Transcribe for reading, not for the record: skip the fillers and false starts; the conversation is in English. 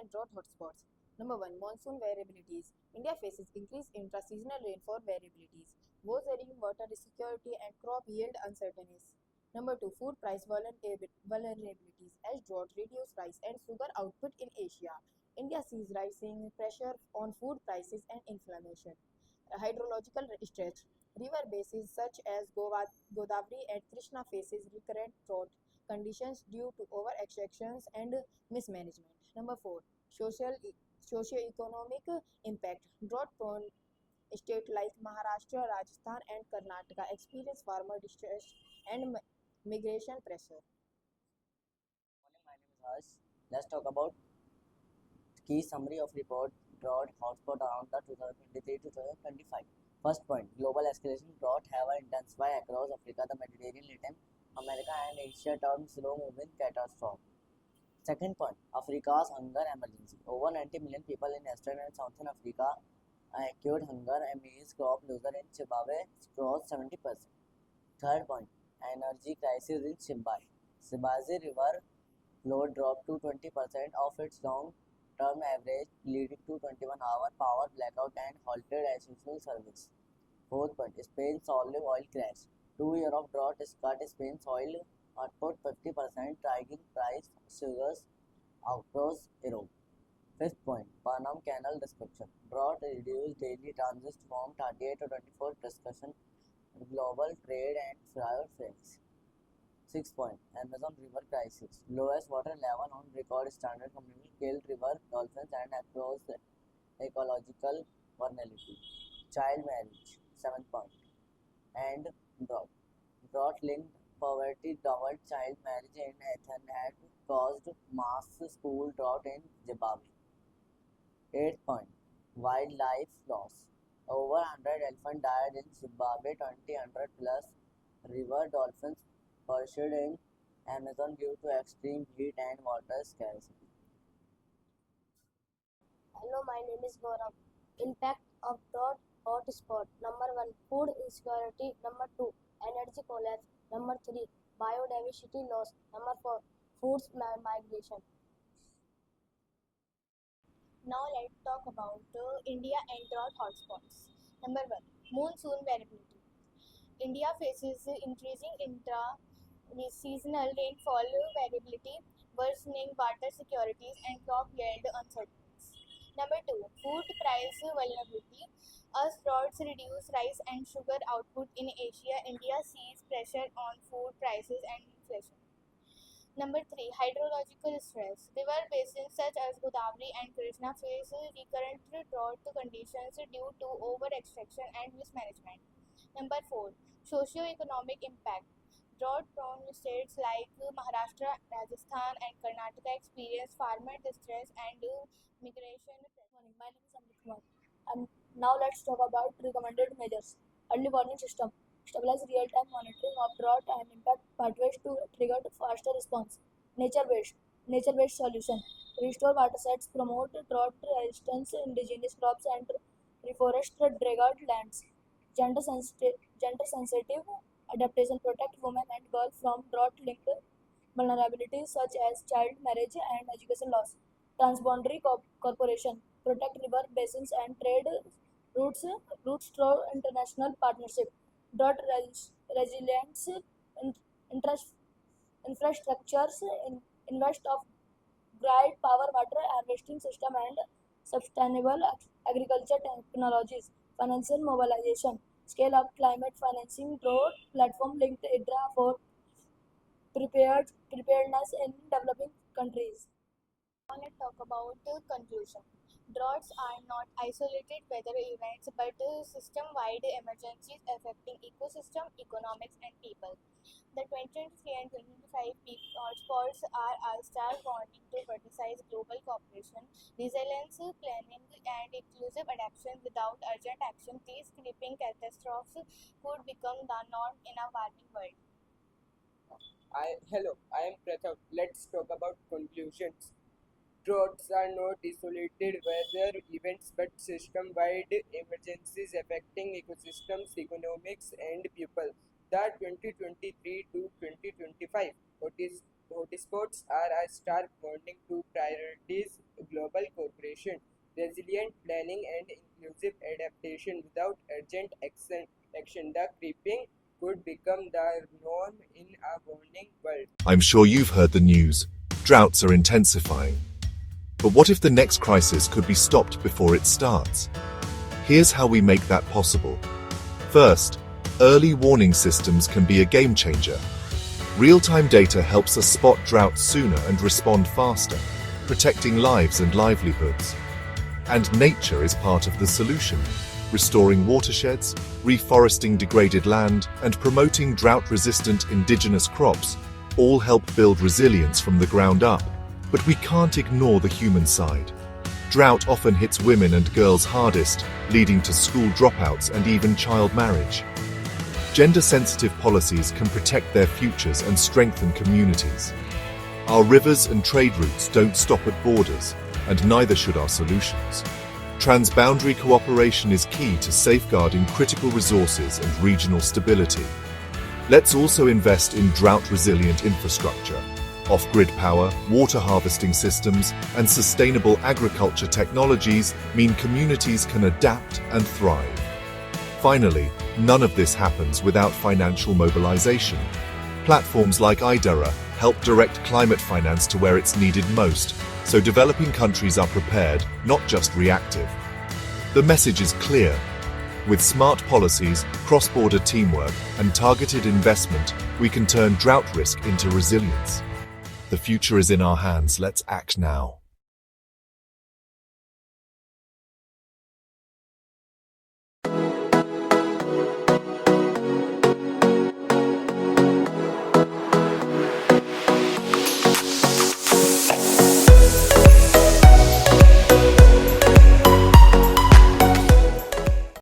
and drought hotspots. Number 1. Monsoon variabilities. India faces increased intra-seasonal rainfall variabilities, both varying water security and crop yield uncertainties. Number 2. Food price vulnerabilities. As drought reduce rice and sugar output in Asia, India sees rising pressure on food prices and inflation. Hydrological stretch. River basins such as Godavari and Krishna faces recurrent drought conditions due to over-extractions and mismanagement. Number 4. Social Socio-economic impact. Drought-prone states like Maharashtra, Rajasthan, and Karnataka experience farmer distress and migration pressure. Morning, my name is Harsh. Let's talk about key summary of report drought hotspot around the 2023 to 2025. First point, global escalation drought have intensified across Africa, the Mediterranean, Latin America, and Asia terms slow moving catastrophe. Second point, Africa's hunger emergency. Over 90 million people in Eastern and Southern Africa acute hunger and maize crop loser in Zimbabwe crossed 70%. Third point, energy crisis in Zimbabwe. Zimbabwe River flow dropped to 20% of its long-term average, leading to 21-hour power blackout and halted essential service. Fourth point, Spain's olive oil crash. 2 years of drought has cut Spain's oil output 50%, dragging price sugars across Europe. Fifth point, Panama Canal destruction. Drought reduced daily transits from 38 to 24 discussion global trade and fuel frames. Sixth point, Amazon River crisis. Lowest water level on record standard community killed river dolphins and across ecological vulnerability. Child marriage. Seventh point, and drought. Drought-linked poverty doubled child marriage in Athens had caused mass school drought in Zimbabwe. Eighth point, wildlife loss. Over 100 elephants died in Zimbabwe, 200 plus river dolphins perished in Amazon due to extreme heat and water scarcity. Hello, my name is Gaurav. Impact of drought hotspot. Number 1, food insecurity. Number 2, energy collapse. Number 3, biodiversity loss. Number 4, food migration. Now let's talk about India and drought hotspots. Number 1, monsoon variability. India faces increasing intra-seasonal rainfall variability, worsening water securities and crop yield uncertainties. Number 2, food price vulnerability. As droughts reduce rice and sugar output in Asia, India sees pressure on food prices and inflation. Number 3, hydrological stress. River basins such as Godavari and Krishna face recurrent drought conditions due to over-extraction and mismanagement. Number 4, socio-economic impact. Drought-prone states like Maharashtra, Rajasthan, and Karnataka experience farmer distress and migration. Morning. My name is Amit Kumar. And now let's talk about recommended measures. Early warning system. Stabilize real-time monitoring of drought and impact pathways to trigger faster response. Nature-based solution. Restore watersheds, promote drought resistance, indigenous crops, and reforest degraded lands. Gender-sensitive adaptation protect women and girls from drought-linked vulnerabilities such as child marriage and education loss. Transboundary corporation protect river basins and trade routes through international partnership. Drought resilience interest infrastructures invest of grid power, water harvesting system, and sustainable agriculture technologies. Financial mobilization scale up climate financing through platform linked IDRA for preparedness in developing countries. Now let's talk about conclusion. Droughts are not isolated weather events but system-wide emergencies affecting ecosystem, economics, and people. The 2023 and 2025 peak hotspots are a stark warning to prioritize global cooperation, resilience, planning, and inclusive adaptation. Without urgent action, these creeping catastrophes could become the norm in a warming world. Hello, I am Pratham. Let's talk about conclusions. Droughts are not isolated weather events but system-wide emergencies affecting ecosystems, economics, and people. The 2023 to 2025 Otis Hotspots are a stark warning to priorities global cooperation, resilient planning, and inclusive adaptation. Without urgent action, the creeping could become the norm in a warning world. I'm sure you've heard the news. Droughts are intensifying. But what if the next crisis could be stopped before it starts? Here's how we make that possible. First, early warning systems can be a game changer. Real-time data helps us spot droughts sooner and respond faster, protecting lives and livelihoods. And nature is part of the solution, restoring watersheds, reforesting degraded land, and promoting drought-resistant indigenous crops all help build resilience from the ground up. But we can't ignore the human side. Drought often hits women and girls hardest, leading to school dropouts and even child marriage. Gender-sensitive policies can protect their futures and strengthen communities. Our rivers and trade routes don't stop at borders, and neither should our solutions. Transboundary cooperation is key to safeguarding critical resources and regional stability. Let's also invest in drought-resilient infrastructure. Off-grid power, water harvesting systems, and sustainable agriculture technologies mean communities can adapt and thrive. Finally, none of this happens without financial mobilization. Platforms like IDERA help direct climate finance to where it's needed most, so developing countries are prepared, not just reactive. The message is clear. With smart policies, cross-border teamwork, and targeted investment, we can turn drought risk into resilience. The future is in our hands. Let's act now.